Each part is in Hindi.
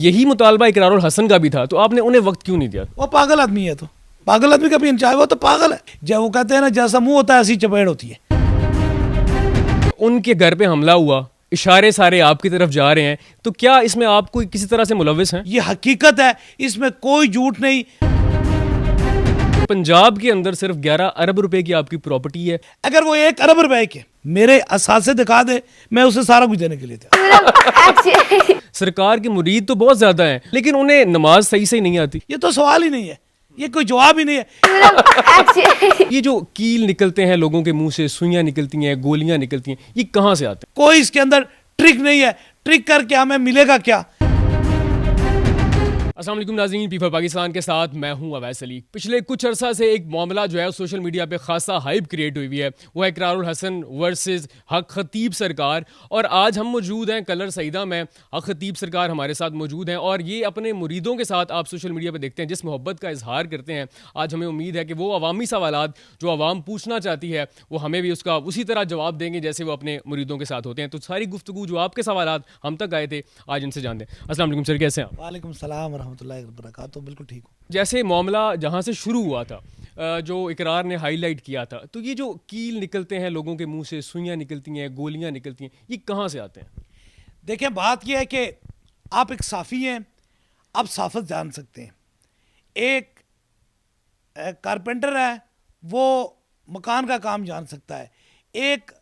यही मुतालबा इकरारुल हसन का भी था, तो आपने उन्हें वक्त क्यों नहीं दिया? वो पागल आदमी है, तो पागल आदमी का भी चाहे, वो तो पागल है। जब वो कहते हैं ना, जैसा मुंह होता है ऐसी चपेड़ होती है। उनके घर पे हमला हुआ, इशारे सारे आपकी तरफ जा रहे हैं, तो क्या इसमें आप कोई किसी तरह से मुलविस हैं? ये हकीकत है, इसमें कोई झूठ नहीं। पंजाब के अंदर सिर्फ 11 अरब रुपए की आपकी प्रॉपर्टी है। अगर वो 1 अरब रुपए के मेरे असासे दिखा दे, मैं उसे सारा कुछ देने के लिए था। सरकार के मुरीद तो बहुत ज्यादा हैं, लेकिन उन्हें नमाज सही से नहीं आती। ये तो सवाल ही नहीं है, ये कोई जवाब ही नहीं है। ये जो कील निकलते हैं लोगों के मुंह से, सुइयां निकलती हैं, गोलियां निकलती हैं, ये कहाँ से आते हैं? कोई इसके अंदर ट्रिक नहीं है। ट्रिक करके हमें मिलेगा क्या? अस्सलाम वालेकुम नाज़रीन, पीपल पाकिस्तान के साथ मैं हूं अवैस अली। पिछले कुछ अरसा से एक मामला जो है सोशल मीडिया पे खासा हाइप क्रिएट हुई है, वो है इकरारुल हसन वर्सेस हक खतीब सरकार। और आज हम मौजूद हैं कलर सईदा में, हक खतीब सरकार हमारे साथ मौजूद हैं और ये अपने मुरीदों के साथ आप सोशल मीडिया पर देखते हैं जिस मोहब्बत का इजहार करते हैं। आज हमें उम्मीद है कि वो अवामी सवालात जो आवाम पूछना चाहती है वो हमें भी उसका उसी तरह जवाब देंगे जैसे वो अपने मुरीदों के साथ होते हैं। तो सारी गुफ्तगू जो आपके सवालात हम तक आए थे, आज इनसे जानते हैं। अस्सलाम वालेकुम सर, कैसे हैं आप? वालेकुम सलाम रहमतुल्लाहि व बरकातहू। बिल्कुल ठीक हूँ। जैसे मामला जहाँ से शुरू हुआ था, जो इकरार ने हाईलाइट किया था, तो ये जो कील निकलते हैं लोगों के मुंह से, सुइयां निकलती हैं, गोलियां निकलती हैं, ये कहाँ से आते हैं? देखें, बात यह है कि आप एक साफ़ी हैं, आप साफत जान सकते हैं। एक कारपेंटर है, वो मकान का काम जान सकता है। एक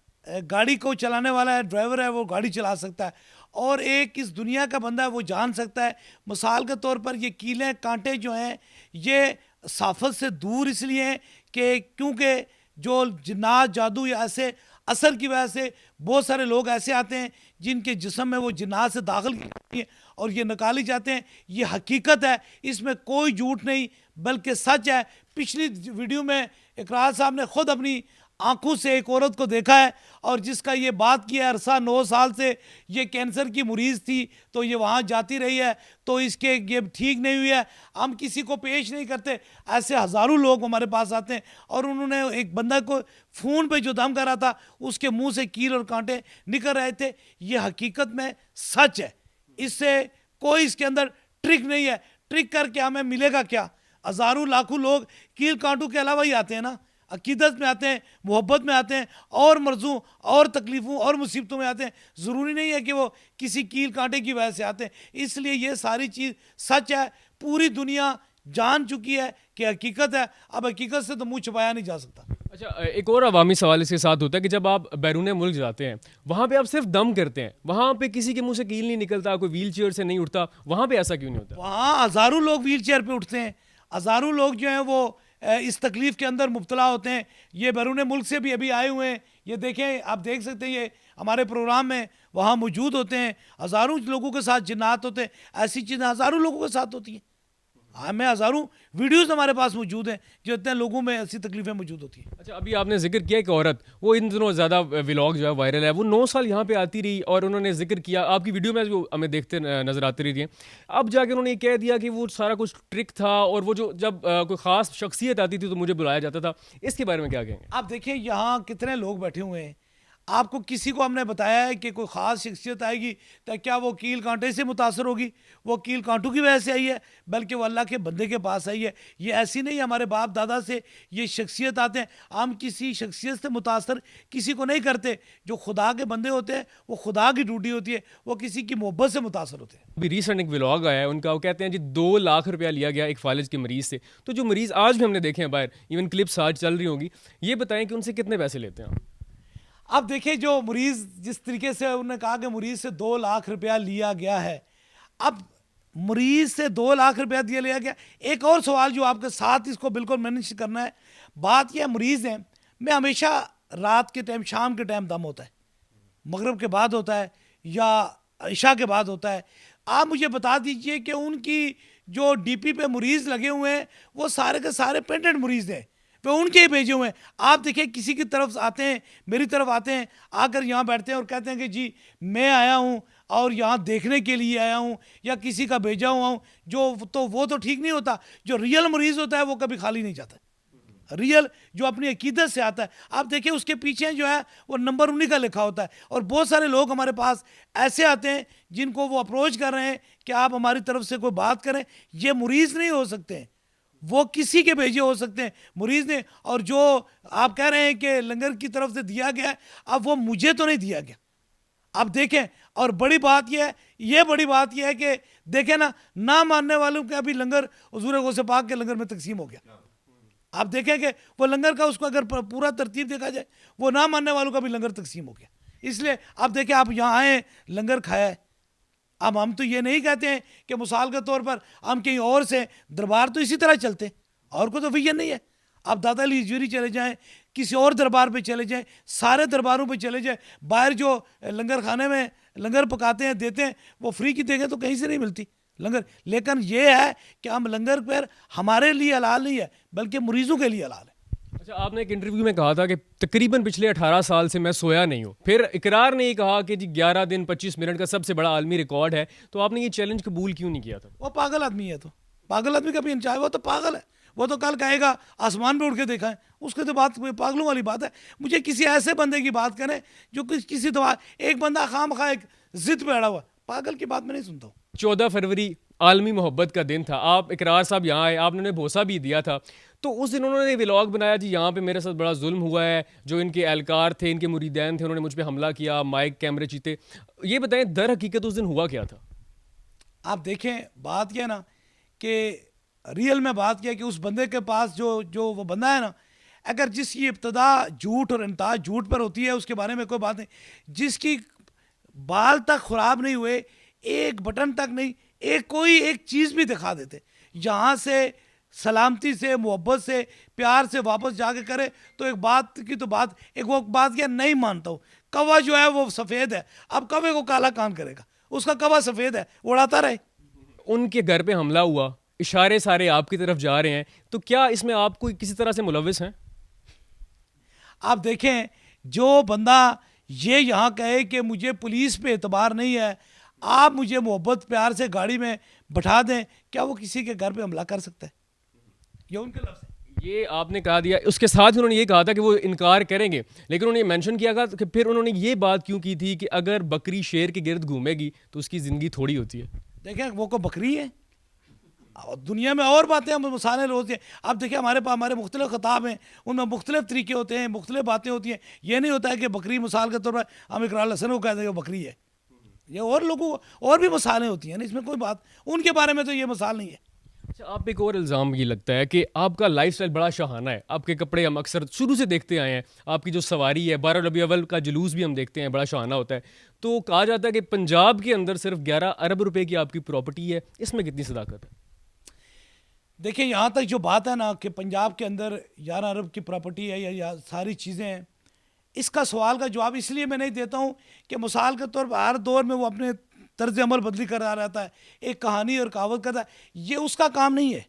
गाड़ी को चलाने वाला है, ड्राइवर है, वो गाड़ी चला सकता है। और एक इस दुनिया का बंदा है, वो जान सकता है। मिसाल के तौर पर ये कीलें कांटे जो हैं, ये साफत से दूर इसलिए हैं कि क्योंकि जो जिन्नात जादू या ऐसे असर की वजह से बहुत सारे लोग ऐसे आते हैं जिनके जिस्म में वो जिन्नात से दाखिल की और ये निकाली जाते हैं। ये हकीकत है, इसमें कोई झूठ नहीं बल्कि सच है। पिछली वीडियो में इकरार साहब ने खुद अपनी आंखों से एक औरत को देखा है और जिसका ये बात किया है, अरसा 9 साल से ये कैंसर की मरीज़ थी, तो ये वहाँ जाती रही है, तो इसके ये ठीक नहीं हुई है। हम किसी को पेश नहीं करते, ऐसे हज़ारों लोग हमारे पास आते हैं। और उन्होंने एक बंदा को फ़ोन पे जो दम कर रहा था, उसके मुंह से कील और कांटे निकल रहे थे। ये हकीकत में सच है, इससे कोई इसके अंदर ट्रिक नहीं है। ट्रिक करके हमें मिलेगा क्या? हज़ारों लाखों लोग कील कांटों के अलावा ही आते हैं ना, अकीदत में आते हैं, मोहब्बत में आते हैं, और मर्ज़ों और तकलीफ़ों और मुसीबतों में आते हैं। ज़रूरी नहीं है कि वो किसी कील कांटे की वजह से आते हैं। इसलिए ये सारी चीज़ सच है, पूरी दुनिया जान चुकी है कि हकीकत है। अब हकीकत से तो मुंह छुपाया नहीं जा सकता। अच्छा, एक और अवामी सवाल इसके साथ होता है कि जब आप बैरून मुल्क जाते हैं, वहाँ पे आप सिर्फ दम करते हैं, वहाँ पे किसी के मुंह से कील नहीं निकलता, कोई व्हील चेयर से नहीं उठता, वहाँ पे ऐसा क्यों नहीं होता? वहाँ हज़ारों लोग व्हील चेयर पर उठते हैं, हज़ारों लोग जो हैं वो इस तकलीफ़ के अंदर मुब्तला होते हैं। ये बैरून मुल्क से भी अभी आए हुए हैं, ये देखें, आप देख सकते हैं, ये हमारे प्रोग्राम में वहाँ मौजूद होते हैं। हज़ारों लोगों के साथ जिन्नात होते हैं, ऐसी चीज़ें हज़ारों लोगों के साथ होती हैं। हमें हज़ारों वीडियोस हमारे पास मौजूद हैं जो इतने लोगों में ऐसी तकलीफ़ें मौजूद होती हैं। अच्छा, अभी आपने जिक्र किया कि औरत, वो इन दिनों ज़्यादा व्लॉग जो है वायरल है, वो 9 साल यहाँ पे आती रही और उन्होंने जिक्र किया, आपकी वीडियो में जो हमें देखते नज़र आती रही थी। अब जाके उन्होंने ये कह दिया कि वो सारा कुछ ट्रिक था और वो जो जब कोई ख़ास शख्सियत आती थी तो मुझे बुलाया जाता था। इसके बारे में क्या कहेंगे? आप देखिए, यहाँ कितने लोग बैठे हुए हैं, आपको किसी को हमने बताया है कि कोई ख़ास शख्सियत आएगी तो क्या वो कील कांटे से मुतासर होगी? वो कील कांटों की वजह से आई है, बल्कि वो अल्लाह के बंदे के पास आई है। ये ऐसी नहीं, हमारे बाप दादा से ये शख्सियत आते हैं। हम किसी शख्सियत से मुतासर किसी को नहीं करते। जो खुदा के बंदे होते हैं, वो खुदा की ड्यूटी होती है, वो किसी की मोहब्बत से मुतासर होते हैं। अभी रिसेंट एक व्लॉग आया है उनका, वो कहते हैं जी 2 लाख रुपया लिया गया एक फालिज के मरीज़ से। तो जो मरीज़ आज भी हमने देखे हैं बाहर, इवन क्लिप्स आज चल रही होंगी, ये बताएं कि उनसे कितने पैसे लेते हैं आप? अब देखिए, जो मरीज़ जिस तरीके से उन्होंने कहा कि मरीज़ से 2 लाख रुपया लिया गया है, अब मरीज़ से 2 लाख रुपया दिया लिया गया। एक और सवाल जो आपके साथ इसको बिल्कुल मैनेज करना है, बात यह मरीज़ है, मैं हमेशा रात के टाइम, शाम के टाइम दम होता है, मगरिब के बाद होता है या इशा के बाद होता है। आप मुझे बता दीजिए कि उनकी जो डीपी पे मरीज़ लगे हुए हैं वो सारे के सारे पेटेंट मरीज़ हैं, वे उनके ही भेजे हुए हैं। आप देखिए, किसी की तरफ आते हैं, मेरी तरफ आते हैं, आकर यहाँ बैठते हैं और कहते हैं कि जी मैं आया हूँ और यहाँ देखने के लिए आया हूँ या किसी का भेजा हुआ हूँ, जो तो वो तो ठीक नहीं होता। जो रियल मरीज़ होता है वो कभी खाली नहीं जाता। रियल जो अपनी अकीदत से आता है। आप देखिए उसके पीछे जो है वो नंबर उन्हीं का लिखा होता है। और बहुत सारे लोग हमारे पास ऐसे आते हैं जिनको वो अप्रोच कर रहे हैं कि आप हमारी तरफ से कोई बात करें। ये मुरीज़ नहीं हो सकते हैं, वो किसी के भेजे हो सकते हैं, मुरीज़ ने। और जो आप कह रहे हैं कि लंगर की तरफ से दिया गया है, अब वो मुझे तो नहीं दिया गया। आप देखें, और बड़ी बात यह है, ये बड़ी बात यह है कि देखें ना मानने वालों के अभी लंगर हुजूर गौसे पाक के लंगर में तकसीम हो गया। आप देखें कि वो लंगर का उसको अगर पूरा तरतीब देखा जाए, वो ना मानने वालों का भी लंगर तकसीम हो गया। इसलिए आप देखें, आप यहाँ आए, लंगर खाया है। अब हम तो ये नहीं कहते हैं कि मिसाल के तौर पर हम कहीं और से, दरबार तो इसी तरह चलते, और कोई तो विजन नहीं है। आप दादा अली हजूरी चले जाएं, किसी और दरबार पे चले जाएं, सारे दरबारों पे चले जाएं, बाहर जो लंगर खाने में लंगर पकाते हैं, देते हैं, वो फ्री की देंगे तो कहीं से नहीं मिलती लंगर। लेकिन ये है कि हम लंगर पर हमारे लिए हलाल नहीं है, बल्कि मरीजों के लिए हलाल है। अच्छा, आपने एक इंटरव्यू में कहा था कि तकरीबन पिछले 18 साल से मैं सोया नहीं हूँ। फिर इकरार नहीं कहा कि जी 11 दिन 25 मिनट का सबसे बड़ा आलमी रिकॉर्ड है, तो आपने ये चैलेंज कबूल क्यों नहीं किया था? वो पागल आदमी है, तो पागल आदमी का भी इंचार्ज, वो तो पागल है। वो तो कल कहेगा आसमान पे उड़ के देखा है, उसके तो बात पागलों वाली बात है। मुझे किसी ऐसे बंदे की बात करें जो किसी दवा, एक बंदा खामखा एक जिद पे अड़ा हुआ, पागल की बात मैं नहीं सुनता हूँ। 14 फरवरी आलमी मोहब्बत का दिन था। आप इकरार साहब यहाँ आए, आपने भोसा भी दिया था, तो उस दिन उन्होंने व्लॉग बनाया जी यहाँ पे मेरे साथ बड़ा जुल्म हुआ है, जो इनके एहलकार थे, इनके मुरीदैन थे, उन्होंने मुझ पे हमला किया, माइक कैमरे चीते। ये बताएं दर हकीकत उस दिन हुआ क्या था? आप देखें, बात क्या ना कि रियल में बात क्या कि उस बंदे के पास जो वो बंदा है ना, अगर जिसकी इब्तदा झूठ और इंतहा झूठ पर होती है, उसके बारे में कोई बात नहीं। जिसकी बाल तक ख़राब नहीं हुए, एक बटन तक नहीं, कोई एक चीज़ भी दिखा देते, यहाँ से सलामती से, मोहब्बत से, प्यार से वापस जाके करे, तो एक बात की तो बात, एक वो बात क्या नहीं मानता हूँ। कौवा जो है वो सफ़ेद है, अब कौवे को काला कान करेगा, उसका कौवा सफ़ेद है, उड़ाता रहे। उनके घर पे हमला हुआ, इशारे सारे आपकी तरफ जा रहे हैं, तो क्या इसमें आप कोई किसी तरह से मुलविस हैं? आप देखें, जो बंदा ये यहाँ कहे कि मुझे पुलिस पे एतबार नहीं है, आप मुझे मोहब्बत प्यार से गाड़ी में बैठा दें, क्या वो किसी के घर पे हमला कर सकता है? ये उनके लफ्ज़ हैं। ये आपने कहा दिया। उसके साथ ही उन्होंने ये कहा था कि वो इनकार करेंगे, लेकिन उन्होंने मेंशन किया था कि फिर उन्होंने ये बात क्यों की थी कि अगर बकरी शेर के गिर्द घूमेगी तो उसकी ज़िंदगी थोड़ी होती है। देखें, वो को बकरी है, और दुनिया में और बातें हम मसाले रोज़ हैं। आप देखिए, हमारे पास हमारे मुख्तलिफ ख़ताब हैं, उनमें मुख्तलिफ तरीके होते हैं, मुख्तलिफ बातें होती हैं। ये नहीं होता है कि बकरी मिसाल के तौर पर हम इकरार हसन को कह दें वो बकरी है। ये और लोगों और भी मसाले होती हैं ना, इसमें कोई बात, उनके बारे में तो ये मसाल नहीं है। अच्छा, आप एक और इल्ज़ाम ये लगता है कि आपका लाइफस्टाइल बड़ा शाहाना है। आपके कपड़े हम अक्सर शुरू से देखते आए हैं, आपकी जो सवारी है, 12 रबी अव्वल का जुलूस भी हम देखते हैं, बड़ा शाहाना होता है। तो कहा जाता है कि पंजाब के अंदर सिर्फ 11 अरब रुपए की आपकी प्रॉपर्टी है, इसमें कितनी सदाकत है? देखिए, यहाँ तक जो बात है ना कि पंजाब के अंदर 11 अरब की प्रॉपर्टी है या सारी चीज़ें हैं, इसका सवाल का जवाब इसलिए मैं नहीं देता हूँ कि मिसाल के तौर पर हर दौर में वो अपने तर्ज अमल बदली करा रहता है, एक कहानी और कहावत करता है। ये उसका काम नहीं है,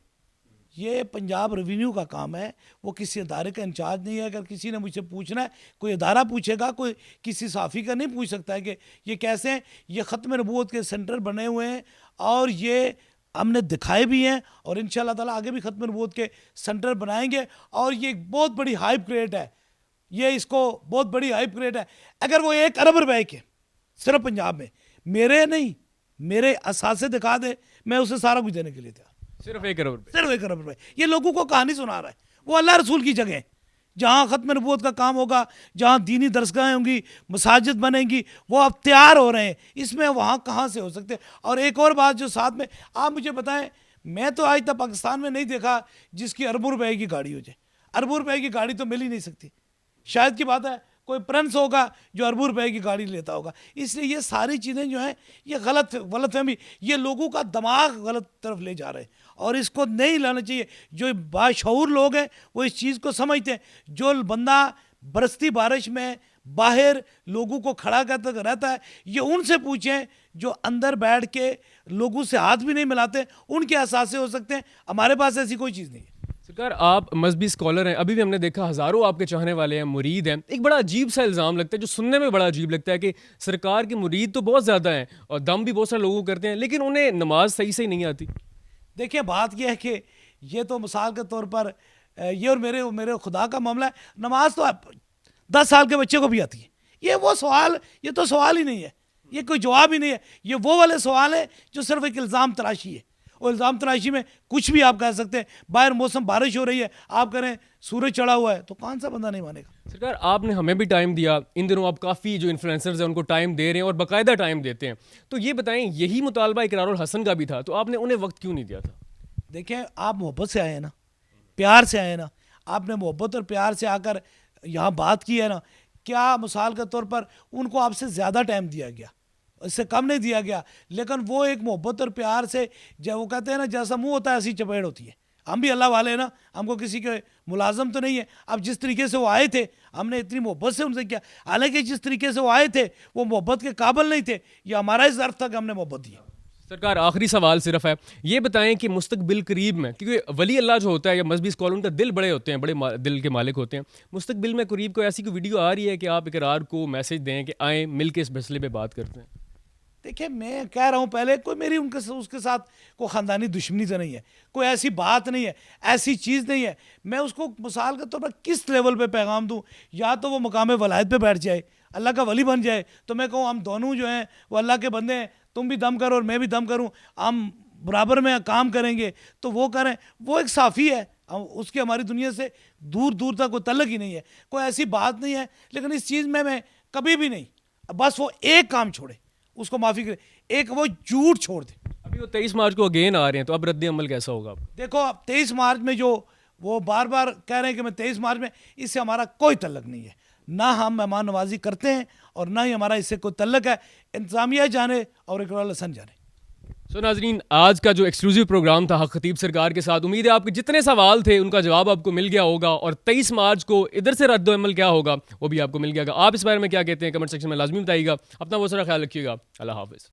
ये पंजाब रेवेन्यू का काम है। वो किसी अदारे का इंचार्ज नहीं है। अगर किसी ने मुझसे पूछना है, कोई अदारा पूछेगा, कोई किसी साफ़ी का नहीं पूछ सकता है कि ये कैसे हैं। ये ख़त्म नबूवत के सेंटर बने हुए हैं, और ये हमने दिखाए भी हैं, और इंशाअल्लाह ताला आगे भी ख़त्म नबूवत के सेंटर बनाएंगे। और ये एक बहुत बड़ी हाइप क्रिएट है, ये इसको बहुत बड़ी हाइप क्रिएट है। अगर वो 1 अरब रुपए के सिर्फ पंजाब में, मेरे नहीं, मेरे असासे दिखा दे, मैं उसे सारा कुछ देने के लिए तैयार। सिर्फ 1 अरब रुपए? सिर्फ 1 अरब रुपए। ये लोगों को कहानी सुना रहा है। वो अल्लाह रसूल की जगह जहाँ ख़त्म नबूवत का काम होगा, जहाँ दीनी दरसगाहें होंगी, मसाजिद बनेंगी, वो अब तैयार हो रहे हैं। इसमें वहाँ कहाँ से हो सकते हैं? और एक और बात जो साथ में, आप मुझे बताएं, मैं तो आज तक पाकिस्तान में नहीं देखा जिसकी अरबों रुपए की गाड़ी हो जाए। अरबों रुपए की गाड़ी तो मिल ही नहीं सकती। शायद की बात है कोई प्रिंस होगा जो अरबों रुपए की गाड़ी लेता होगा। इसलिए ये सारी चीज़ें जो हैं, ये गलतफहमी, ये लोगों का दिमाग गलत तरफ ले जा रहे हैं, और इसको नहीं लाना चाहिए। जो बाशऊर लोग हैं वो इस चीज़ को समझते हैं। जो बंदा बरसती बारिश में बाहर लोगों को खड़ा करता रहता है, ये उनसे पूछें जो अंदर बैठ के लोगों से हाथ भी नहीं मिलाते, उनके एहसास हो सकते हैं। हमारे पास ऐसी कोई चीज़ नहीं है। सरकार, आप मजहबी स्कॉलर हैं, अभी भी हमने देखा हज़ारों आपके चाहने वाले हैं, मुरीद हैं। एक बड़ा अजीब सा इल्ज़ाम लगता है, जो सुनने में बड़ा अजीब लगता है, कि सरकार के मुरीद तो बहुत ज़्यादा हैं और दम भी बहुत सारे लोगों को करते हैं, लेकिन उन्हें नमाज सही से नहीं आती। देखिए, बात यह है कि ये तो मिसाल के तौर पर ये और मेरे खुदा का मामला है। नमाज तो 10 साल के बच्चे को भी आती है। ये तो सवाल ही नहीं है, ये कोई जवाब ही नहीं है। ये वो वाले सवाल है जो सिर्फ एक इल्ज़ाम तराशी है, और इल्ज़ाम तराशी में कुछ भी आप कह सकते हैं। बाहर मौसम बारिश हो रही है, आप करें सूरज चढ़ा हुआ है, तो कौन सा बंदा नहीं मानेगा। सरकार, आपने हमें भी टाइम दिया, इन दिनों आप काफ़ी जो इन्फ्लुएंसर्स हैं उनको टाइम दे रहे हैं और बाकायदा टाइम देते हैं, तो ये बताएं, यही मुतालबा इकरारुल हसन का भी था, तो आपने उन्हें वक्त क्यों नहीं दिया था? देखें, आप मोहब्बत से आए हैं ना, प्यार से आए हैं ना, आपने मोहब्बत और प्यार से आकर यहाँ बात की है ना। क्या मिसाल के तौर पर उनको आपसे ज़्यादा टाइम दिया गया, इससे कम नहीं दिया गया, लेकिन वो एक मोहब्बत और प्यार से, जब वो कहते हैं ना, जैसा मुंह होता है ऐसी चपेट होती है। हम भी अल्लाह वाले हैं ना, हमको किसी के मुलाजम तो नहीं है। अब जिस तरीके से वो आए थे, हमने इतनी मोहब्बत से उनसे किया। हालांकि जिस तरीके से वो आए थे वो मोहब्बत के काबिल नहीं थे, ये हमारा ही ज़र्फ था कि हमने मोहब्बत दी। सरकार, आखिरी सवाल सिर्फ है, ये बताएं कि मुस्तकबिल करीब में, क्योंकि वली अल्लाह जो होता है या मजहबी स्कॉलर, उनका दिल बड़े होते हैं, बड़े दिल के मालिक होते हैं, मुस्तकबिल में करीब को ऐसी कोई वीडियो आ रही है कि आप इकरार को मैसेज दें कि आएँ मिल के इस मसले पे बात करते हैं? देखिए, मैं कह रहा हूँ, पहले कोई मेरी उसके साथ कोई ख़ानदानी दुश्मनी तो नहीं है, कोई ऐसी बात नहीं है, ऐसी चीज़ नहीं है। मैं उसको मिसाल के तौर पर किस लेवल पे पैगाम दूँ, या तो वो मकाम वलायत पे बैठ जाए, अल्लाह का वली बन जाए, तो मैं कहूँ हम दोनों जो हैं वो अल्लाह के बंदे हैं, तुम भी दम करो और मैं भी दम करूँ, हम बराबर में काम करेंगे, तो वो करें। वो एक साफ़ी है, हम उसकी हमारी दुनिया से दूर दूर तक कोई तल्लक ही नहीं है, कोई ऐसी बात नहीं है। लेकिन इस चीज़ में मैं कभी भी नहीं, बस वो एक काम छोड़े, उसको माफ़ी करे, एक वो झूठ छोड़ दे। अभी वो 23 मार्च को अगेन आ रहे हैं, तो अब रद्द अमल कैसा होगा? देखो, अब 23 मार्च में जो वो बार बार कह रहे हैं कि मैं 23 मार्च में, इससे हमारा कोई तल्लक नहीं है, ना हम मेहमान नवाजी करते हैं और ना ही हमारा इससे कोई तल्लक है। इंतजामिया जाने और इकरारुल हसन जाने। सो नाजरीन, आज का जो एक्सक्लूसिव प्रोग्राम था हक खतीब सरकार के साथ, उम्मीद है आपके जितने सवाल थे उनका जवाब आपको मिल गया होगा, और 23 मार्च को इधर से रद्द अमल क्या होगा वो भी आपको मिल गया होगा। आप इस बारे में क्या कहते हैं कमेंट सेक्शन में लाजमी बताइएगा। अपना बहुत सारा ख्याल रखिएगा। अल्लाह हाफिज़।